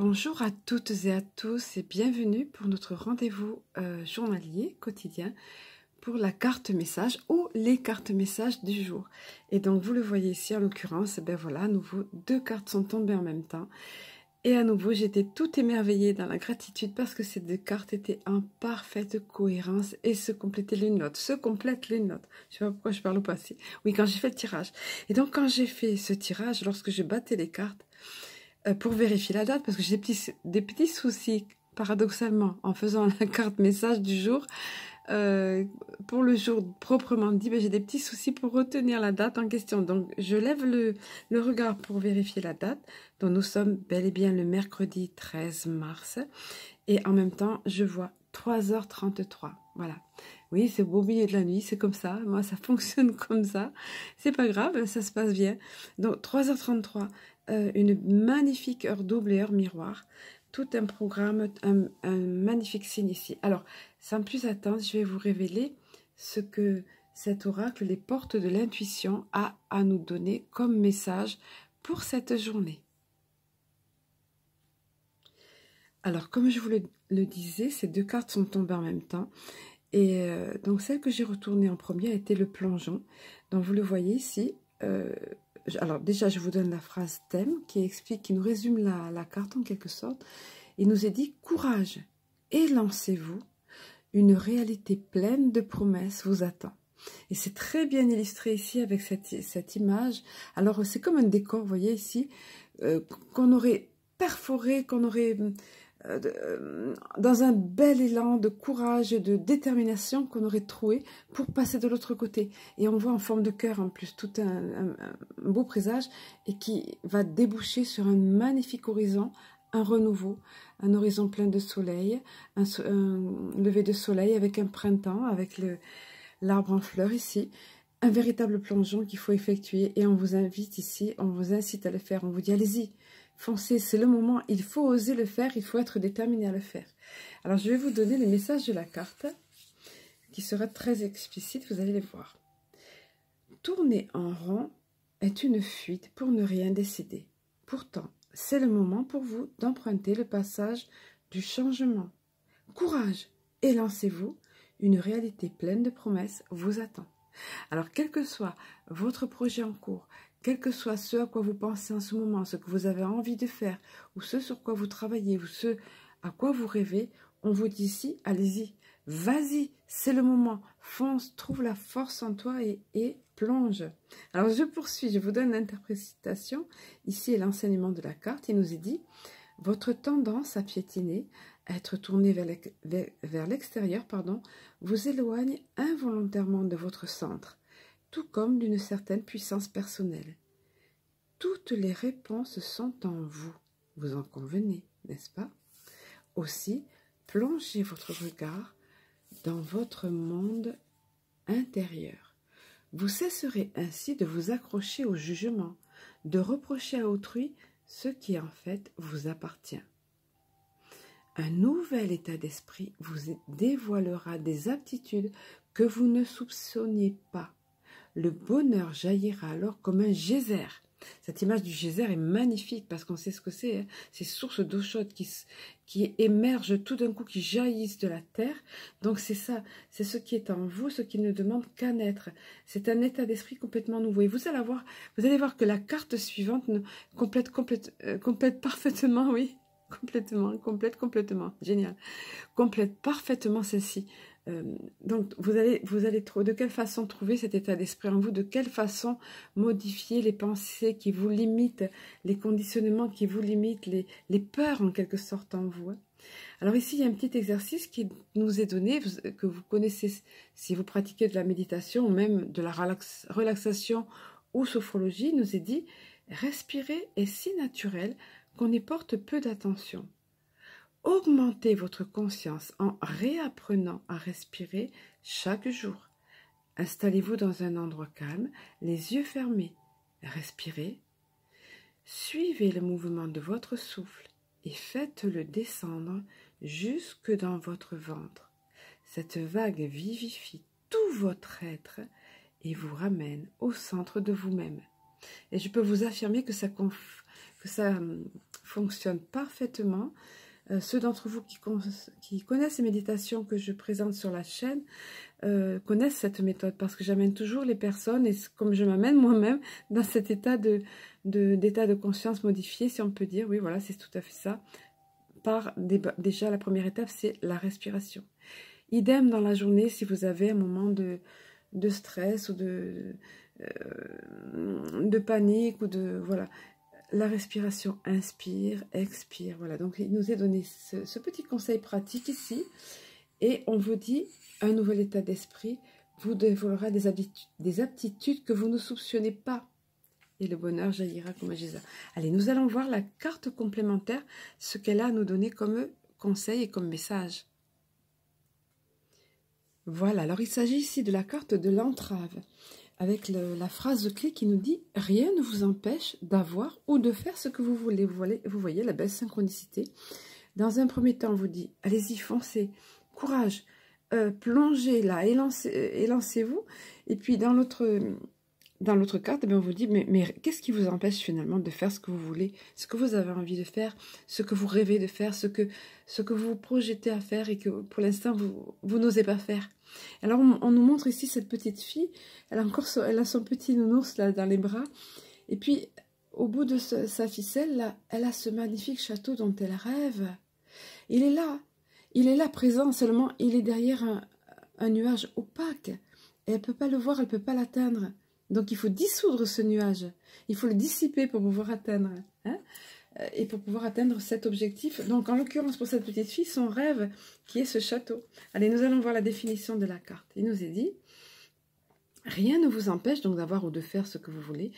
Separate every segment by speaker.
Speaker 1: Bonjour à toutes et à tous et bienvenue pour notre rendez-vous journalier quotidien pour la carte message ou les cartes messages du jour. Et donc vous le voyez ici en l'occurrence, ben voilà, à nouveau deux cartes sont tombées en même temps. Et à nouveau j'étais tout émerveillée dans la gratitude parce que ces deux cartes étaient en parfaite cohérence et se complétaient l'une l'autre, se complètent l'une l'autre. Je sais pas pourquoi je parle au passé. Oui, quand j'ai fait le tirage. Et donc quand j'ai fait ce tirage, lorsque je battais les cartes, pour vérifier la date, parce que j'ai des petits soucis, paradoxalement, en faisant la carte message du jour. Pour le jour proprement dit, ben, j'ai des petits soucis pour retenir la date en question. Donc, je lève le regard pour vérifier la date. Donc, nous sommes bel et bien le mercredi 13 mars. Et en même temps, je vois 3h33. Voilà. Oui, c'est au beau milieu de la nuit, c'est comme ça. Moi, ça fonctionne comme ça. C'est pas grave, ça se passe bien. Donc, 3h33, une magnifique heure double et heure miroir. Tout un programme, un magnifique signe ici. Alors, sans plus attendre, je vais vous révéler ce que cet oracle, les portes de l'intuition, a à nous donner comme message pour cette journée. Alors, comme je vous le disais, ces deux cartes sont tombées en même temps. Et donc, celle que j'ai retournée en premier a été le plongeon. Donc, vous le voyez ici. Alors, déjà, je vous donne la phrase thème qui explique, qui nous résume la carte en quelque sorte. Il nous est dit « Courage et lancez-vous, une réalité pleine de promesses vous attend ». Et c'est très bien illustré ici avec cette image. Alors, c'est comme un décor, vous voyez ici, qu'on aurait perforé, qu'on aurait... dans un bel élan de courage et de détermination qu'on aurait troué pour passer de l'autre côté. Et on voit en forme de cœur en plus tout un beau présage et qui va déboucher sur un magnifique horizon, un renouveau, un horizon plein de soleil, un lever de soleil avec un printemps, avec l'arbre en fleurs ici, un véritable plongeon qu'il faut effectuer et on vous invite ici, on vous incite à le faire, on vous dit allez-y, foncez, c'est le moment, il faut oser le faire, il faut être déterminé à le faire. Alors, je vais vous donner les messages de la carte, qui sera très explicite, vous allez les voir. Tourner en rond est une fuite pour ne rien décider. Pourtant, c'est le moment pour vous d'emprunter le passage du changement. Courage et lancez-vous, une réalité pleine de promesses vous attend. Alors, quel que soit votre projet en cours, quel que soit ce à quoi vous pensez en ce moment, ce que vous avez envie de faire, ou ce sur quoi vous travaillez, ou ce à quoi vous rêvez, on vous dit ici, allez-y, vas-y, c'est le moment, fonce, trouve la force en toi et plonge. Alors je poursuis, je vous donne l'interprétation, ici est l'enseignement de la carte, il nous est dit, votre tendance à piétiner, à être tourné vers l'extérieur, vous éloigne involontairement de votre centre, tout comme d'une certaine puissance personnelle. Toutes les réponses sont en vous, vous en convenez, n'est-ce pas? Aussi, plongez votre regard dans votre monde intérieur. Vous cesserez ainsi de vous accrocher au jugement, de reprocher à autrui ce qui en fait vous appartient. Un nouvel état d'esprit vous dévoilera des aptitudes que vous ne soupçonniez pas. Le bonheur jaillira alors comme un geyser. Cette image du geyser est magnifique parce qu'on sait ce que c'est. Hein. Ces sources d'eau chaude qui émergent tout d'un coup, qui jaillissent de la terre. Donc c'est ça, c'est ce qui est en vous, ce qui ne demande qu'à naître. C'est un état d'esprit complètement nouveau. Et vous allez voir que la carte suivante complète parfaitement, oui. Complètement, génial. Complète parfaitement celle-ci. Donc, vous allez de quelle façon trouver cet état d'esprit en vous, de quelle façon modifier les pensées qui vous limitent, les conditionnements qui vous limitent, les peurs en quelque sorte en vous. Hein. Alors ici, il y a un petit exercice qui nous est donné, que vous connaissez si vous pratiquez de la méditation ou même de la relaxation ou sophrologie, il nous est dit, respirer est si naturel qu'on y porte peu d'attention. Augmentez votre conscience en réapprenant à respirer chaque jour. Installez-vous dans un endroit calme, les yeux fermés. Respirez. Suivez le mouvement de votre souffle et faites-le descendre jusque dans votre ventre. Cette vague vivifie tout votre être et vous ramène au centre de vous-même. Et je peux vous affirmer que que ça fonctionne parfaitement. Ceux d'entre vous qui connaissent les méditations que je présente sur la chaîne connaissent cette méthode, parce que j'amène toujours les personnes, et comme je m'amène moi-même, dans cet état d'état de conscience modifié, si on peut dire. Oui, voilà, c'est tout à fait ça. Déjà, la première étape, c'est la respiration. Idem dans la journée, si vous avez un moment de stress ou de panique, ou de... Voilà. La respiration, inspire, expire. Voilà, donc il nous est donné ce petit conseil pratique ici. Et on vous dit, un nouvel état d'esprit vous développera des aptitudes que vous ne soupçonnez pas. Et le bonheur jaillira comme un geyser. Allez, nous allons voir la carte complémentaire, ce qu'elle a à nous donner comme conseil et comme message. Voilà, alors il s'agit ici de la carte de l'entrave, avec la phrase clé qui nous dit « Rien ne vous empêche d'avoir ou de faire ce que vous voulez ». Vous voyez la belle synchronicité. Dans un premier temps, on vous dit « Allez-y, foncez, courage, plongez là, élancez-vous ». Et puis dans l'autre carte, on vous dit « Mais qu'est-ce qui vous empêche finalement de faire ce que vous voulez, ce que vous avez envie de faire, ce que vous rêvez de faire, ce que vous vous projetez à faire et que pour l'instant vous n'osez pas faire ?» Alors on nous montre ici cette petite fille, elle a son petit nounours là dans les bras, et puis au bout de sa ficelle là, elle a ce magnifique château dont elle rêve. Il est là présent, seulement il est derrière un nuage opaque, et elle peut pas le voir, elle peut pas l'atteindre. Donc il faut dissoudre ce nuage, il faut le dissiper pour pouvoir atteindre, hein, et pour pouvoir atteindre cet objectif. Donc en l'occurrence pour cette petite fille, son rêve qui est ce château. Allez, nous allons voir la définition de la carte. Il nous est dit, rien ne vous empêche donc d'avoir ou de faire ce que vous voulez.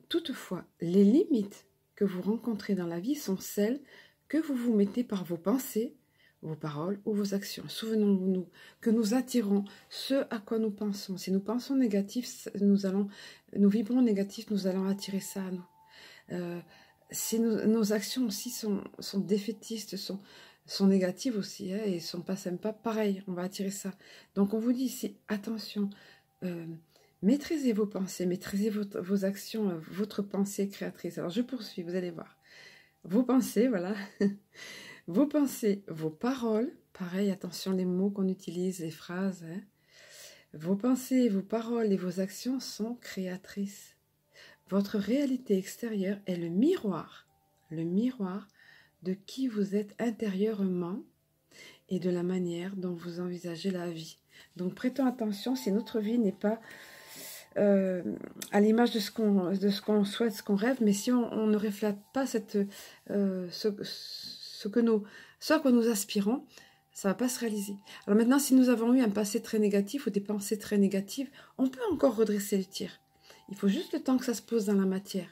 Speaker 1: Toutefois, les limites que vous rencontrez dans la vie sont celles que vous vous mettez par vos pensées, vos paroles ou vos actions. Souvenons-nous que nous attirons ce à quoi nous pensons. Si nous pensons négatif, nous vibrons négatif, nous allons attirer ça à nous. Si nos actions aussi sont défaitistes, sont négatives aussi, hein, et sont pas sympas, pareil, on va attirer ça. Donc on vous dit ici, attention, maîtrisez vos pensées, maîtrisez vos actions, votre pensée créatrice. Alors je poursuis, vous allez voir. Vos pensées, voilà. Vos pensées, vos paroles, pareil, attention les mots qu'on utilise, les phrases. Hein. Vos pensées, vos paroles et vos actions sont créatrices. Votre réalité extérieure est le miroir de qui vous êtes intérieurement et de la manière dont vous envisagez la vie. Donc prêtons attention si notre vie n'est pas à l'image de ce qu'on souhaite, ce qu'on rêve, mais si on ne reflète pas ce à quoi nous aspirons, ça ne va pas se réaliser. Alors maintenant, si nous avons eu un passé très négatif ou des pensées très négatives, on peut encore redresser le tir. Il faut juste le temps que ça se pose dans la matière.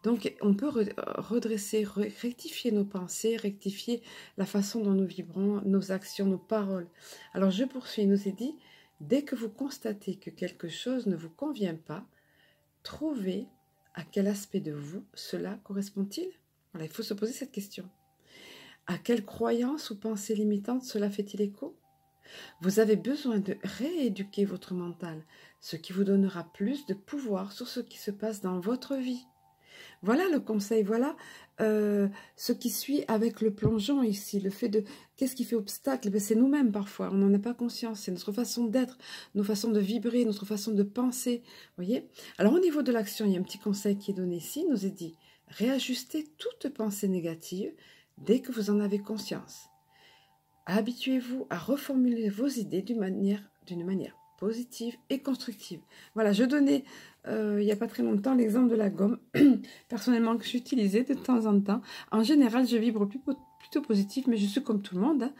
Speaker 1: Donc, on peut redresser, rectifier nos pensées, rectifier la façon dont nous vibrons, nos actions, nos paroles. Alors, je poursuis. Il nous est dit, dès que vous constatez que quelque chose ne vous convient pas, trouvez à quel aspect de vous cela correspond-il? Voilà, il faut se poser cette question. À quelle croyance ou pensée limitante cela fait-il écho? Vous avez besoin de rééduquer votre mental, ce qui vous donnera plus de pouvoir sur ce qui se passe dans votre vie. Voilà le conseil, voilà ce qui suit avec le plongeon ici, le fait de... Qu'est-ce qui fait obstacle? C'est nous-mêmes parfois, on n'en a pas conscience, c'est notre façon d'être, nos façons de vibrer, notre façon de penser, voyez. Alors au niveau de l'action, il y a un petit conseil qui est donné ici, il nous est dit, réajustez toute pensée négative dès que vous en avez conscience. Habituez-vous à reformuler vos idées d'une manière positive et constructive. Voilà, je donnais il n'y a pas très longtemps l'exemple de la gomme, personnellement que j'utilisais de temps en temps. En général, je vibre plutôt positif, mais je suis comme tout le monde.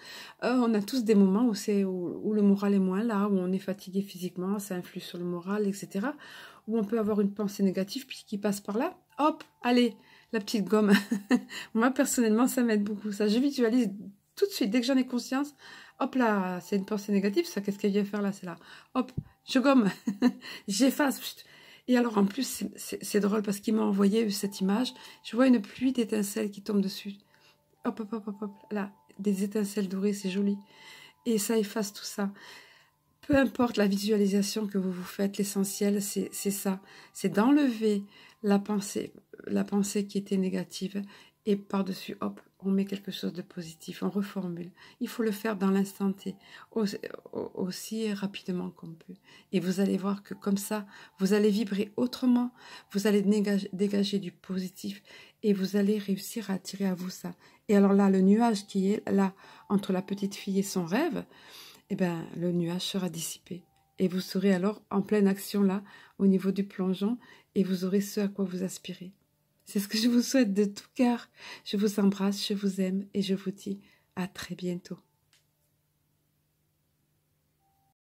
Speaker 1: Hein. On a tous des moments où le moral est moins là, où on est fatigué physiquement, ça influe sur le moral, etc. Où on peut avoir une pensée négative puis qui passe par là. Hop, allez, la petite gomme. Moi, personnellement, ça m'aide beaucoup. Ça, je visualise tout de suite, dès que j'en ai conscience, hop là, c'est une pensée négative, ça, qu'est-ce qu'elle vient faire là, c'est là. Hop, je gomme, j'efface. Et alors, en plus, c'est drôle parce qu'il m'a envoyé cette image. Je vois une pluie d'étincelles qui tombe dessus. Hop, hop, hop, hop, hop, là, des étincelles dorées, c'est joli. Et ça efface tout ça. Peu importe la visualisation que vous vous faites, l'essentiel, c'est ça. C'est d'enlever la pensée qui était négative et par-dessus, hop, on met quelque chose de positif, on reformule. Il faut le faire dans l'instant T, aussi rapidement qu'on peut. Et vous allez voir que comme ça, vous allez vibrer autrement, vous allez dégager du positif et vous allez réussir à attirer à vous ça. Et alors là, le nuage qui est là, entre la petite fille et son rêve, eh ben, le nuage sera dissipé. Et vous serez alors en pleine action là, au niveau du plongeon, et vous aurez ce à quoi vous aspirez. C'est ce que je vous souhaite de tout cœur. Je vous embrasse, je vous aime, et je vous dis à très bientôt.